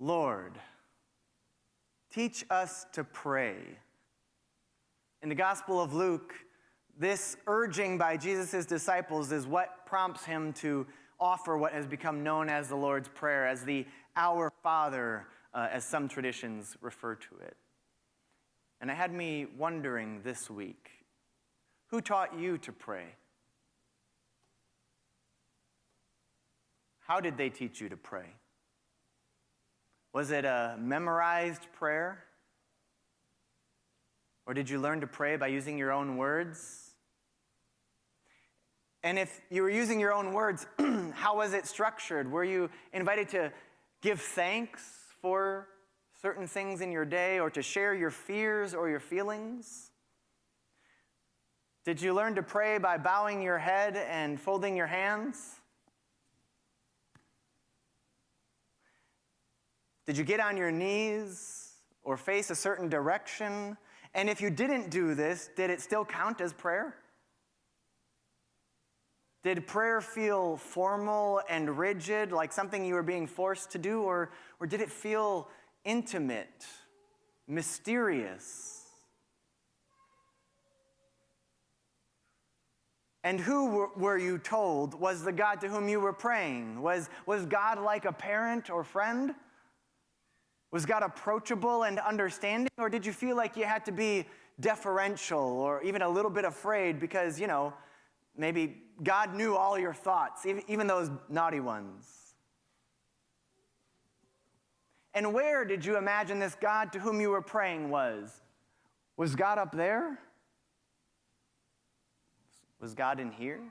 Lord, teach us to pray. In the Gospel of Luke, this urging by Jesus' disciples is what prompts him to offer what has become known as the Lord's Prayer, as the Our Father, as some traditions refer to it. And it had me wondering this week, who taught you to pray? How did they teach you to pray? Was it a memorized prayer? Or did you learn to pray by using your own words? And if you were using your own words, how was it structured? Were you invited to give thanks for certain things in your day, or to share your fears or your feelings? Did you learn to pray by bowing your head and folding your hands? Did you get on your knees or face a certain direction? And if you didn't do this, did it still count as prayer? Did prayer feel formal and rigid, like something you were being forced to do, or did it feel intimate, mysterious? And who were you told was the God to whom you were praying? Was God like a parent or friend? Was God approachable and understanding, or did you feel like you had to be deferential or even a little bit afraid because, maybe God knew all your thoughts, even those naughty ones? And where did you imagine this God to whom you were praying was? Was God up there? Was God in here?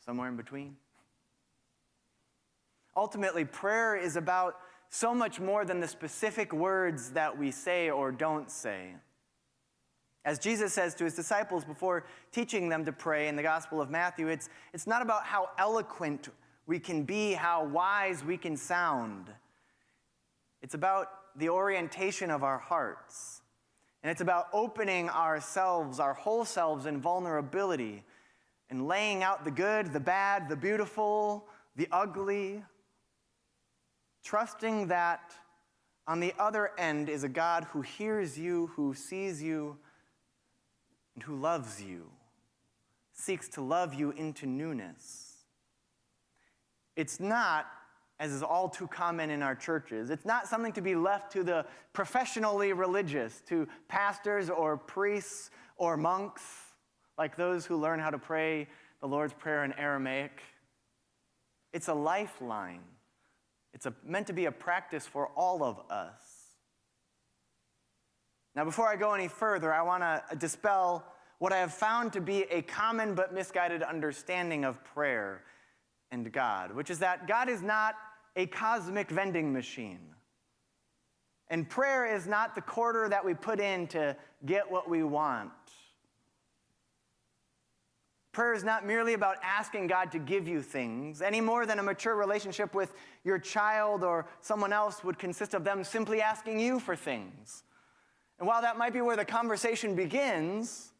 Somewhere in between? Ultimately, prayer is about so much more than the specific words that we say or don't say. As Jesus says to his disciples before teaching them to pray in the Gospel of Matthew, it's not about how eloquent we can be, how wise we can sound. It's about the orientation of our hearts. And it's about opening ourselves, our whole selves in vulnerability, and laying out the good, the bad, the beautiful, the ugly, trusting that on the other end is a God who hears you, who sees you, and who loves you, seeks to love you into newness. It's not, as is all too common in our churches, it's not something to be left to the professionally religious, to pastors or priests or monks, like those who learn how to pray the Lord's Prayer in Aramaic. It's a lifeline. It's meant to be a practice for all of us. Now, before I go any further, I want to dispel what I have found to be a common but misguided understanding of prayer and God, which is that God is not a cosmic vending machine. And prayer is not the quarter that we put in to get what we want. Prayer is not merely about asking God to give you things, any more than a mature relationship with your child or someone else would consist of them simply asking you for things. And while that might be where the conversation begins,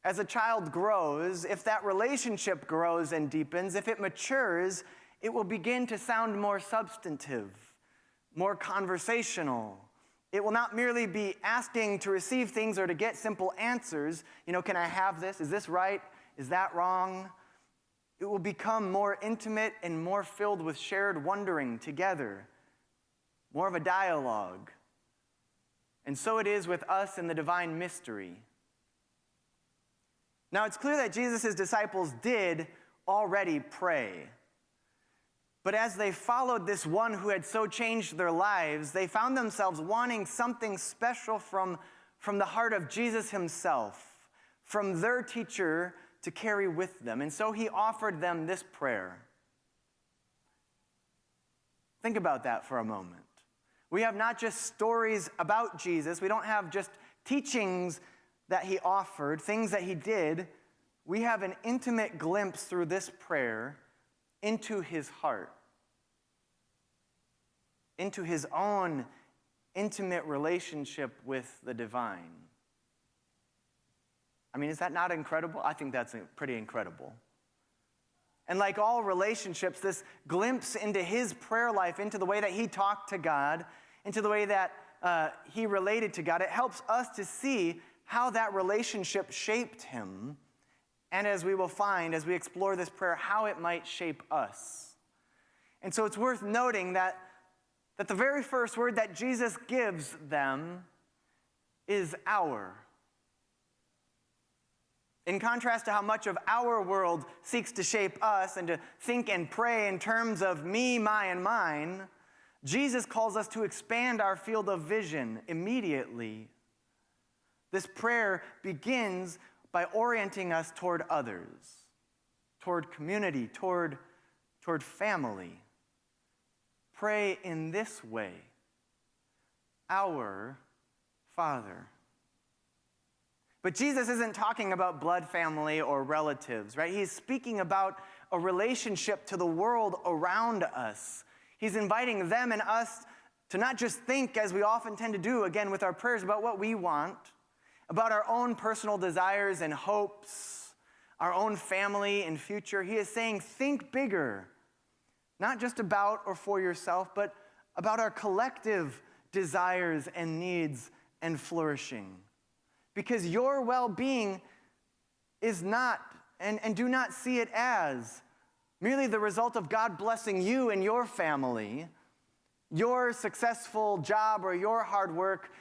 as a child grows, if that relationship grows and deepens, if it matures, it will begin to sound more substantive, more conversational. It will not merely be asking to receive things or to get simple answers. Can I have this? Is this right? Is that wrong? It will become more intimate and more filled with shared wondering together, more of a dialogue. And so it is with us in the divine mystery. Now, it's clear that Jesus' disciples did already pray. But as they followed this one who had so changed their lives, they found themselves wanting something special from the heart of Jesus himself, from their teacher to carry with them. And so he offered them this prayer. Think about that for a moment. We have not just stories about Jesus. We don't have just teachings that he offered, things that he did. We have an intimate glimpse through this prayer into his heart, into his own intimate relationship with the divine. Is that not incredible? I think that's pretty incredible. And like all relationships, this glimpse into his prayer life, into the way that he talked to God, into the way that he related to God, it helps us to see how that relationship shaped him. And as we will find, as we explore this prayer, how it might shape us. And so it's worth noting that the very first word that Jesus gives them is our. In contrast to how much of our world seeks to shape us and to think and pray in terms of me, my, and mine, Jesus calls us to expand our field of vision immediately. This prayer begins by orienting us toward others, toward community, toward family. Pray in this way: Our Father. But Jesus isn't talking about blood family or relatives, right? He's speaking about a relationship to the world around us. He's inviting them and us to not just think, as we often tend to do, again, with our prayers, about what we want, about our own personal desires and hopes, our own family and future. He is saying, think bigger, not just about or for yourself, but about our collective desires and needs and flourishing. Because your well-being is not, and do not see it as, merely the result of God blessing you and your family, your successful job or your hard work,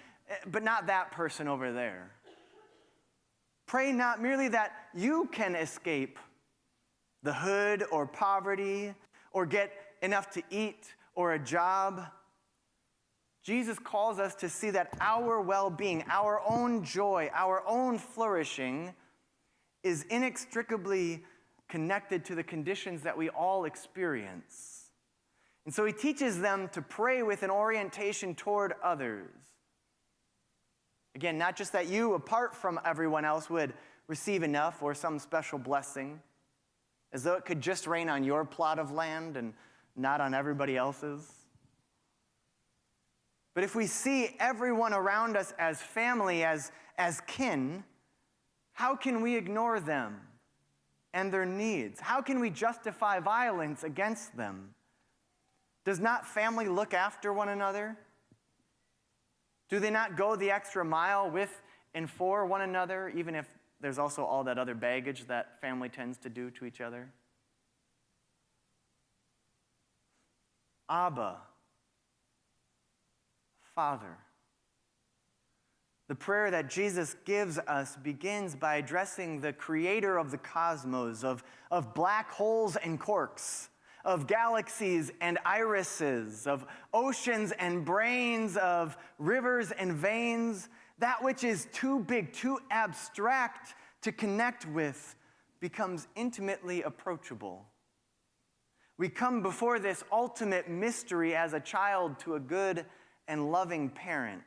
but not that person over there. Pray not merely that you can escape the hood or poverty or get enough to eat or a job. Jesus calls us to see that our well-being, our own joy, our own flourishing is inextricably connected to the conditions that we all experience. And so he teaches them to pray with an orientation toward others. Again, not just that you, apart from everyone else, would receive enough or some special blessing, as though it could just rain on your plot of land and not on everybody else's. But if we see everyone around us as family, as kin, how can we ignore them and their needs? How can we justify violence against them? Does not family look after one another? Do they not go the extra mile with and for one another, even if there's also all that other baggage that family tends to do to each other? Abba, Father. The prayer that Jesus gives us begins by addressing the creator of the cosmos, of black holes and corks, of galaxies and irises, of oceans and brains, of rivers and veins. That which is too big, too abstract to connect with becomes intimately approachable. We come before this ultimate mystery as a child to a good and loving parent.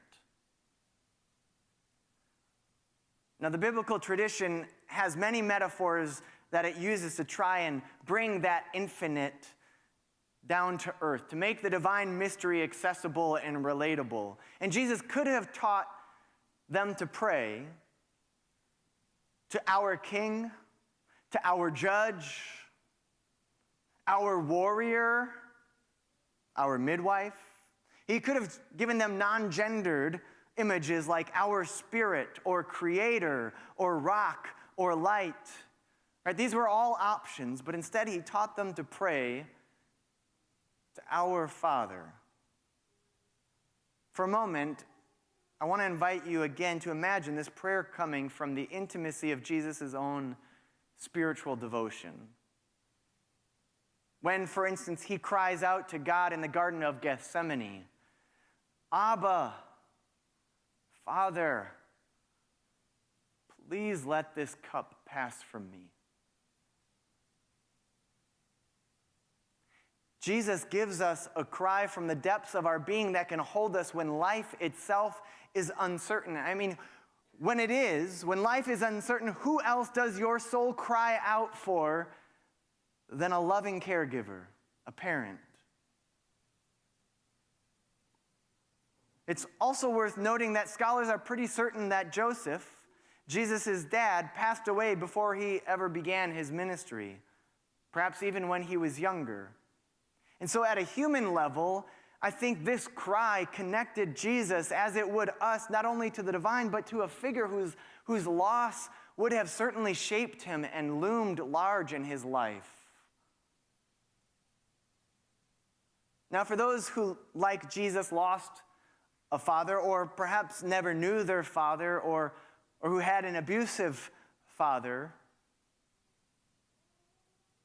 Now, the biblical tradition has many metaphors that it uses to try and bring that infinite down to earth, to make the divine mystery accessible and relatable. And Jesus could have taught them to pray to our King, to our Judge, our warrior, our midwife. He could have given them non-gendered images like our Spirit or Creator or Rock or Light. Right? These were all options, but instead he taught them to pray to our Father. For a moment, I want to invite you again to imagine this prayer coming from the intimacy of Jesus' own spiritual devotion. When, for instance, he cries out to God in the Garden of Gethsemane, Abba, Father, please let this cup pass from me. Jesus gives us a cry from the depths of our being that can hold us when life itself is uncertain. I mean, when life is uncertain, who else does your soul cry out for than a loving caregiver, a parent? It's also worth noting that scholars are pretty certain that Joseph, Jesus' dad, passed away before he ever began his ministry, perhaps even when he was younger. And so at a human level, I think this cry connected Jesus, as it would us, not only to the divine, but to a figure whose loss would have certainly shaped him and loomed large in his life. Now, for those who, like Jesus, lost a father, or perhaps never knew their father, or who had an abusive father,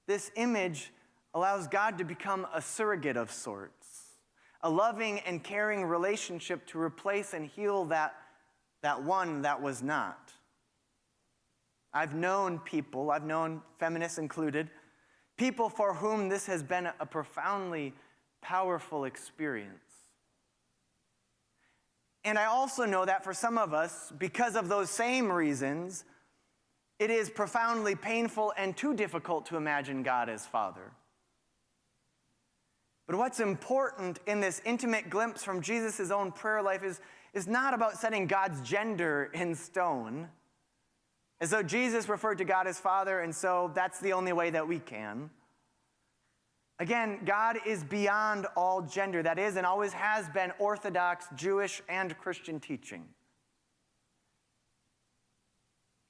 this image allows God to become a surrogate of sorts, a loving and caring relationship to replace and heal that one that was not. I've known people, feminists included, people for whom this has been a profoundly powerful experience. And I also know that for some of us, because of those same reasons, it is profoundly painful and too difficult to imagine God as Father. But what's important in this intimate glimpse from Jesus' own prayer life is not about setting God's gender in stone, as though Jesus referred to God as Father, and so that's the only way that we can. Again, God is beyond all gender. That is and always has been Orthodox Jewish and Christian teaching.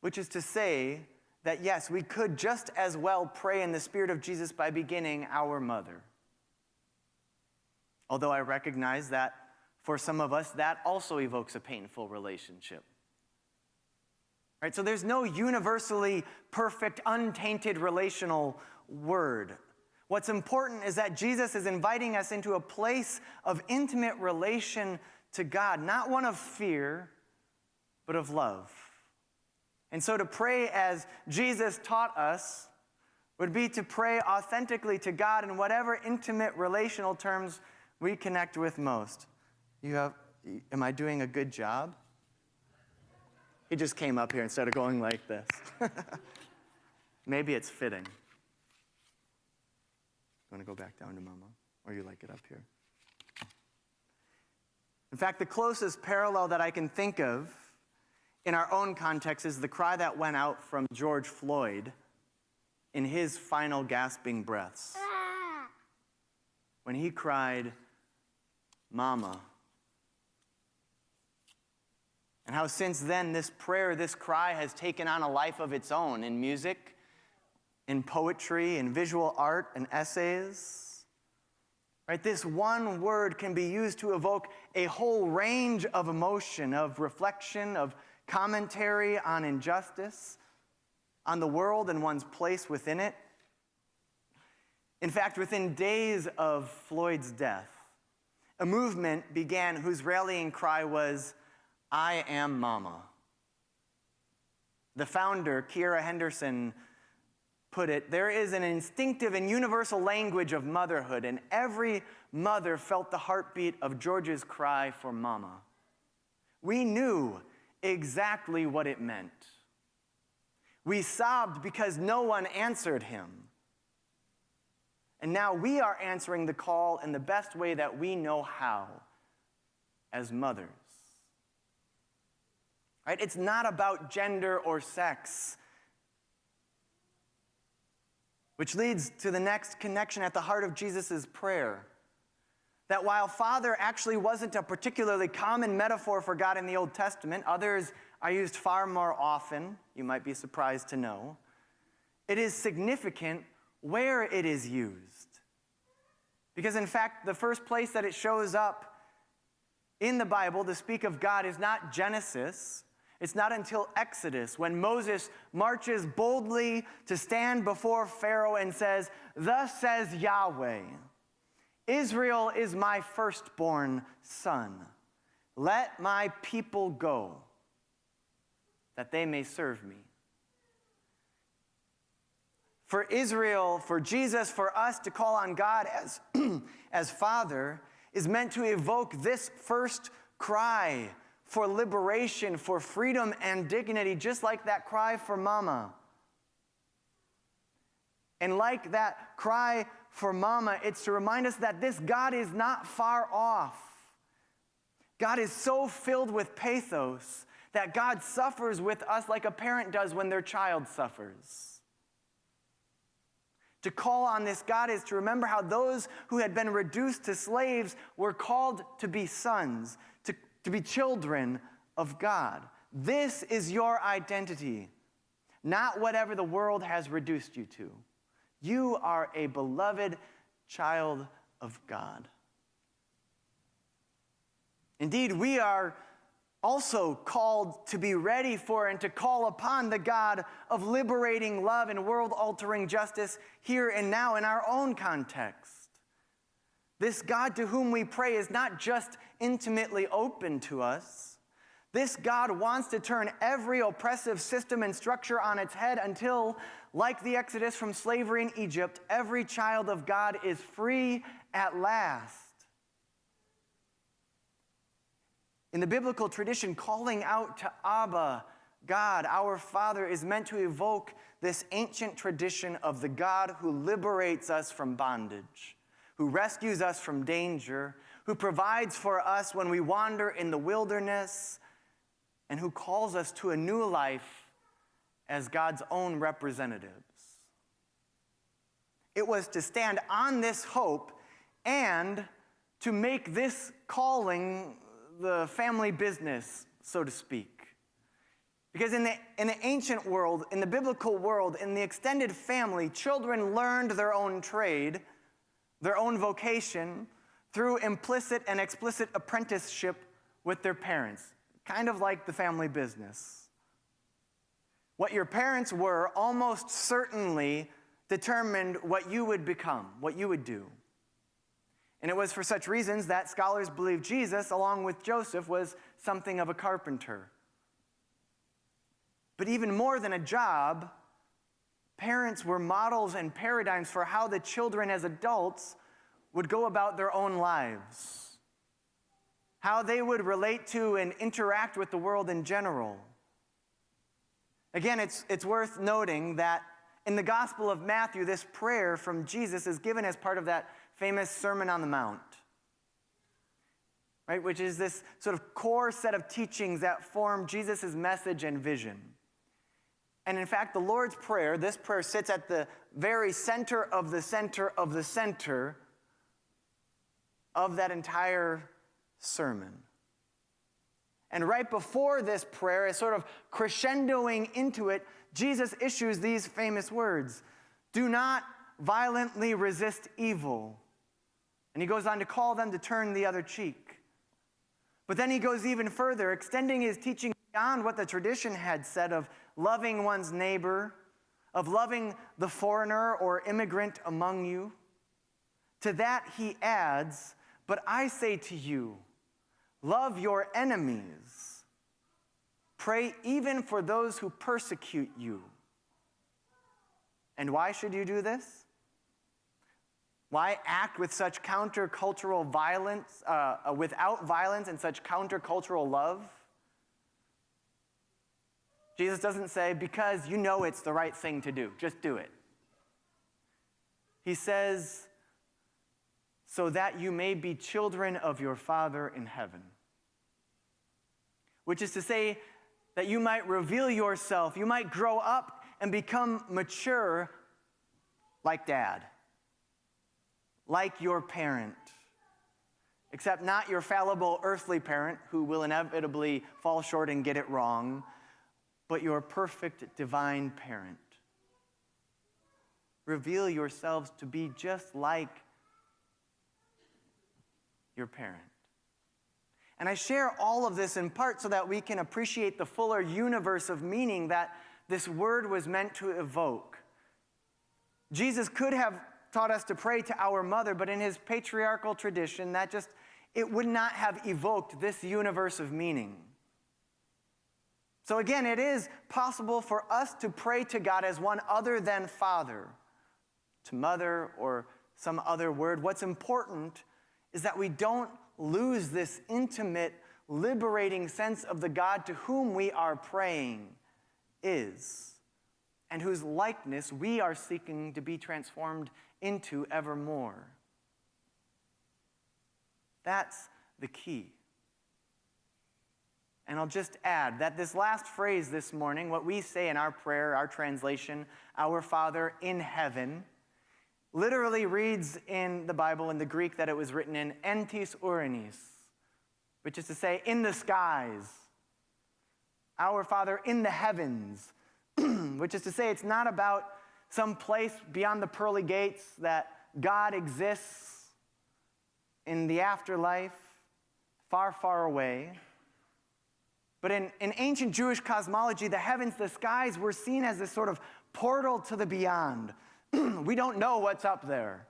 Which is to say that, yes, we could just as well pray in the Spirit of Jesus by beginning Our Mother. Although I recognize that for some of us, that also evokes a painful relationship. Right? So there's no universally perfect, untainted relational word. What's important is that Jesus is inviting us into a place of intimate relation to God, not one of fear, but of love. And so to pray as Jesus taught us would be to pray authentically to God in whatever intimate relational terms we connect with most. Am I doing a good job? He just came up here instead of going like this. Maybe it's fitting. You want to go back down to Mama? Or you like it up here? In fact, the closest parallel that I can think of in our own context is the cry that went out from George Floyd in his final gasping breaths. When he cried, "Mama." And how since then this prayer, this cry has taken on a life of its own in music, in poetry, in visual art, and essays. Right? This one word can be used to evoke a whole range of emotion, of reflection, of commentary on injustice, on the world and one's place within it. In fact, within days of Floyd's death, a movement began whose rallying cry was, "I am Mama." The founder, Kiera Henderson, put it, there is an instinctive and universal language of motherhood, and every mother felt the heartbeat of George's cry for Mama. We knew exactly what it meant. We sobbed because no one answered him. And now we are answering the call in the best way that we know how, as mothers. Right? It's not about gender or sex. Which leads to the next connection at the heart of Jesus' prayer. That while Father actually wasn't a particularly common metaphor for God in the Old Testament, others are used far more often, you might be surprised to know, it is significant where it is used. Because in fact, the first place that it shows up in the Bible to speak of God is not Genesis. It's not until Exodus, when Moses marches boldly to stand before Pharaoh and says, "Thus says Yahweh, Israel is my firstborn son. Let my people go, that they may serve me." For Israel, for Jesus, for us to call on God as Father is meant to evoke this first cry for liberation, for freedom and dignity, just like that cry for Mama. And like that cry for Mama, it's to remind us that this God is not far off. God is so filled with pathos that God suffers with us like a parent does when their child suffers. To call on this God is to remember how those who had been reduced to slaves were called to be sons, to be children of God. This is your identity, not whatever the world has reduced you to. You are a beloved child of God. Indeed, we are also called to be ready for and to call upon the God of liberating love and world-altering justice here and now in our own context. This God to whom we pray is not just intimately open to us. This God wants to turn every oppressive system and structure on its head until, like the Exodus from slavery in Egypt, every child of God is free at last. In the biblical tradition, calling out to Abba, God, our Father, is meant to evoke this ancient tradition of the God who liberates us from bondage, who rescues us from danger, who provides for us when we wander in the wilderness, and who calls us to a new life as God's own representatives. It was to stand on this hope and to make this calling the family business, so to speak. Because in the ancient world, in the biblical world, in the extended family, children learned their own trade, their own vocation, through implicit and explicit apprenticeship with their parents, kind of like the family business. What your parents were almost certainly determined what you would become, what you would do. And it was for such reasons that scholars believe Jesus, along with Joseph, was something of a carpenter. But even more than a job, parents were models and paradigms for how the children as adults would go about their own lives, how they would relate to and interact with the world in general. Again, it's worth noting that in the Gospel of Matthew, this prayer from Jesus is given as part of that famous Sermon on the Mount, right? Which is this sort of core set of teachings that form Jesus' message and vision. And in fact, the Lord's Prayer, this prayer sits at the very center of the center of the center of that entire sermon. And right before this prayer, as sort of crescendoing into it, Jesus issues these famous words: "Do not violently resist evil." And he goes on to call them to turn the other cheek. But then he goes even further, extending his teaching beyond what the tradition had said of loving one's neighbor, of loving the foreigner or immigrant among you. To that he adds, "But I say to you, love your enemies. Pray even for those who persecute you." And why should you do this? Why act with such countercultural violence, without violence and such countercultural love? Jesus doesn't say, because you know it's the right thing to do, just do it. He says, so that you may be children of your Father in heaven. Which is to say that you might reveal yourself, you might grow up and become mature like Dad, like your parent, except not your fallible earthly parent who will inevitably fall short and get it wrong, but your perfect divine parent. Reveal yourselves to be just like your parent. And I share all of this in part so that we can appreciate the fuller universe of meaning that this word was meant to evoke. Jesus could have taught us to pray to our mother, but in his patriarchal tradition, it would not have evoked this universe of meaning. So again, it is possible for us to pray to God as one other than Father, to mother, or some other word. What's important is that we don't lose this intimate, liberating sense of the God to whom we are praying is, and whose likeness we are seeking to be transformed into evermore. That's the key. And I'll just add that this last phrase this morning, what we say in our prayer, our translation, "Our Father in heaven," literally reads in the Bible in the Greek that it was written in entis uranis, which is to say, in the skies. Our Father in the heavens, which is to say, it's not about some place beyond the pearly gates that God exists in the afterlife, far, far away. But in ancient Jewish cosmology, the heavens, the skies, were seen as this sort of portal to the beyond. We don't know what's up there.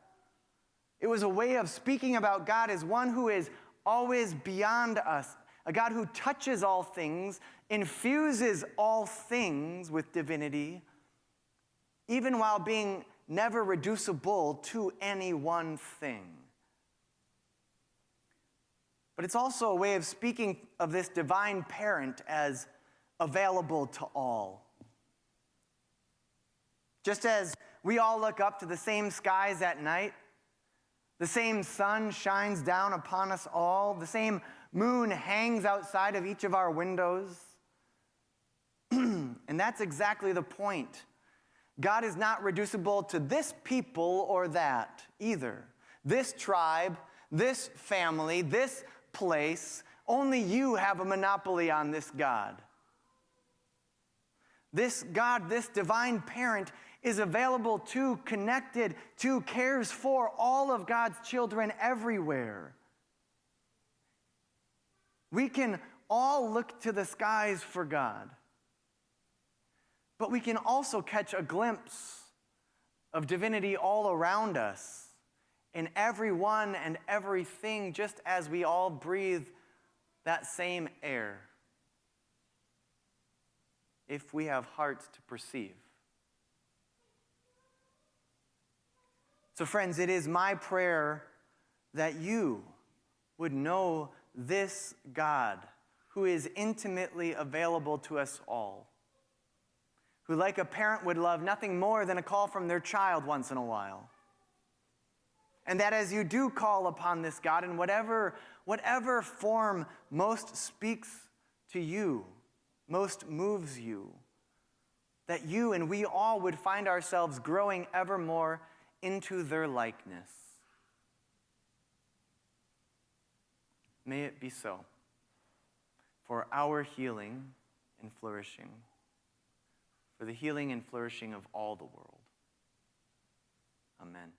It was a way of speaking about God as one who is always beyond us, a God who touches all things, infuses all things with divinity, even while being never reducible to any one thing. But it's also a way of speaking of this divine parent as available to all. Just as we all look up to the same skies at night, the same sun shines down upon us all, the same moon hangs outside of each of our windows. And that's exactly the point. God is not reducible to this people or that either. This tribe, this family, this place. Only you have a monopoly on this God. This God, this divine parent, is available to, connected to, cares for all of God's children everywhere. We can all look to the skies for God. But we can also catch a glimpse of divinity all around us, in everyone and everything, just as we all breathe that same air, if we have hearts to perceive. So friends, it is my prayer that you would know this God who is intimately available to us all, who like a parent would love nothing more than a call from their child once in a while. And that as you do call upon this God in whatever form most speaks to you, most moves you, that you and we all would find ourselves growing ever more into their likeness. May it be so for our healing and flourishing, for the healing and flourishing of all the world. Amen.